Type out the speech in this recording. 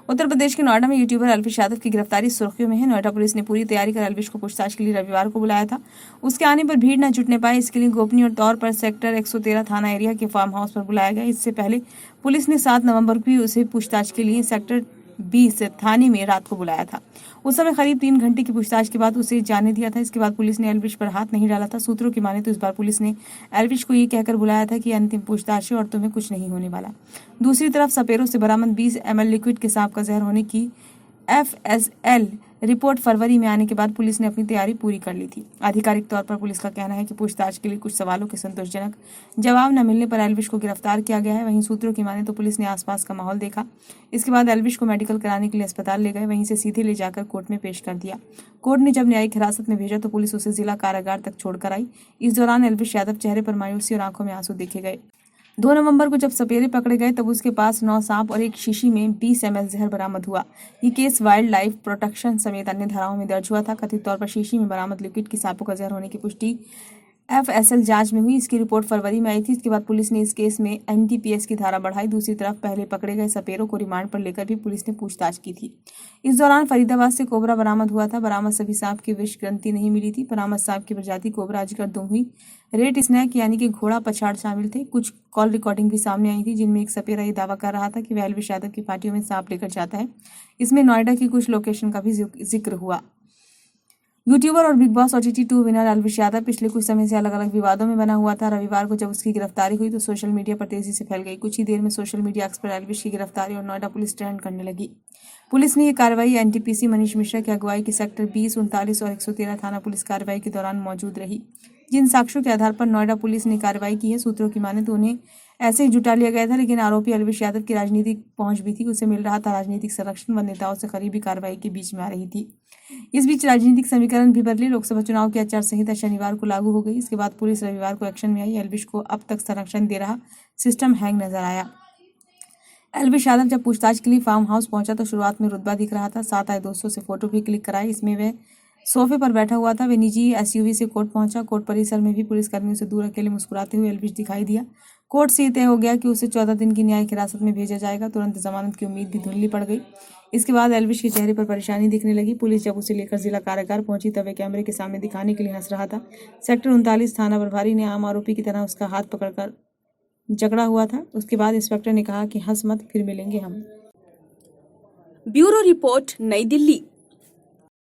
उत्तर प्रदेश के नोएडा में यूट्यूबर एल्विश यादव की गिरफ्तारी सुर्खियों में है। नोएडा पुलिस ने पूरी तैयारी कर एल्विश को पूछताछ के लिए रविवार को बुलाया था। उसके आने पर भीड़ न जुटने पाए, इसके लिए गोपनीय तौर पर सेक्टर 113 थाना एरिया के फार्म हाउस पर बुलाया गया। इससे पहले पुलिस ने 7 नवंबर को भी उसे पूछताछ के लिए सेक्टर 20 थाने में रात को बुलाया था। उस समय करीब 3 घंटे की पूछताछ के बाद उसे जाने दिया था। इसके बाद पुलिस ने एल्विश पर हाथ नहीं डाला था। सूत्रों की माने तो इस बार पुलिस ने एल्विश को ये कहकर बुलाया था कि अंतिम पूछताछ है और तुम्हें कुछ नहीं होने वाला। दूसरी तरफ सपेरों से बरामद 20 ml लिक्विड के सांप का जहर होने की FSL रिपोर्ट फरवरी में आने के बाद पुलिस ने अपनी तैयारी पूरी कर ली थी। आधिकारिक तौर पर पुलिस का कहना है कि पूछताछ के लिए कुछ सवालों के संतोषजनक जवाब न मिलने पर एल्विश को गिरफ्तार किया गया है। वहीं सूत्रों की माने तो पुलिस ने आसपास का माहौल देखा। इसके बाद एल्विश को मेडिकल कराने के लिए अस्पताल ले गए, वहीं से सीधे ले जाकर कोर्ट में पेश कर दिया। कोर्ट ने जब न्यायिक हिरासत में भेजा तो पुलिस उसे जिला कारागार तक छोड़कर आई। इस दौरान एल्विश यादव चेहरे पर मायूसी और आंखों में आंसू देखे गए। 2 नवंबर को जब सपेरे पकड़े गए तब उसके पास 9 सांप और एक शीशी में 20 ml जहर बरामद हुआ। ये केस वाइल्ड लाइफ प्रोटेक्शन समेत अन्य धाराओं में दर्ज हुआ था। कथित तौर पर शीशी में बरामद लिक्विड की सांपों का जहर होने की पुष्टि FSL जांच में हुई। इसकी रिपोर्ट फरवरी में आई थी। इसके बाद पुलिस ने इस केस में NDPS की धारा बढ़ाई। दूसरी तरफ पहले पकड़े गए सपेरों को रिमांड पर लेकर भी पुलिस ने पूछताछ की थी। इस दौरान फरीदाबाद से कोबरा बरामद हुआ था। बरामद सभी सांप की विष ग्रंथि नहीं मिली थी। बरामद सांप की प्रजाति कोबरा, अजगर, दुम्ही, रेड स्नैक यानी कि घोड़ा पछाड़ शामिल थे। कुछ कॉल रिकॉर्डिंग भी सामने आई थी जिनमें एक सपेरा ये दावा कर रहा था कि वह एल्विश यादव की पार्टियों में सांप लेकर जाता है। इसमें नोएडा की कुछ लोकेशन का भी जिक्र हुआ। यूट्यूबर और big boss OTT 2 winner Elvish Yadav पिछले कुछ समय से अलग अलग विवादों में बना हुआ था। रविवार को जब उसकी गिरफ्तारी हुई तो सोशल मीडिया पर तेजी से फैल गई। कुछ ही देर में सोशल मीडिया एक्स पर एल्विश की गिरफ्तारी और नोएडा पुलिस ट्रेंड करने लगी। पुलिस ने यह कार्रवाई NTPC मनीष मिश्रा की अगुवाई की सेक्टर 20, 39 और 113 थाना पुलिस कार्रवाई के दौरान मौजूद रही। जिन साक्ष्यों के आधार पर नोएडा पुलिस ने कार्रवाई की है, सूत्रों की माने तो उन्हें ऐसे ही जुटा लिया गया था, लेकिन आरोपी एल्विश यादव की राजनीतिक पहुंच भी थी। उसे मिल रहा था राजनीतिक संरक्षण व नेताओं से करीबी कार्रवाई के बीच में आ रही थी। इस बीच राजनीतिक समीकरण भी बदले। लोकसभा चुनाव की आचार संहिता शनिवार को लागू हो गई। इसके बाद पुलिस रविवार को एक्शन में आई। एल्विश को अब तक संरक्षण दे रहा सिस्टम हैंग नजर आया। एल्विश यादव जब पूछताछ के लिए फार्म हाउस पहुंचा तो शुरुआत में रुतबा दिख रहा था। साथ आए दोस्तों से फोटो भी क्लिक कराई। इसमें वह सोफे पर बैठा हुआ था। वह निजी SUV से कोर्ट पहुंचा। कोर्ट परिसर में भी पुलिसकर्मियों से दूर अकेले मुस्कुराते हुए एल्विश दिखाई दिया। कोर्ट से तय हो गया कि उसे 14 दिन की न्यायिक हिरासत में भेजा जाएगा। तुरंत जमानत की उम्मीद भी धुंधली पड़ गई। इसके बाद एल्विश के चेहरे पर परेशानी दिखने लगी। पुलिस जब उसे लेकर जिला कारागार पहुंची तब वह कैमरे के सामने दिखाने के लिए हंस रहा था। सेक्टर 39 थाना प्रभारी ने आम आरोपी की तरह उसका हाथ पकड़कर जकड़ा हुआ था। उसके बाद इंस्पेक्टर ने कहा कि हंस मत, फिर मिलेंगे हम। ब्यूरो रिपोर्ट, नई दिल्ली।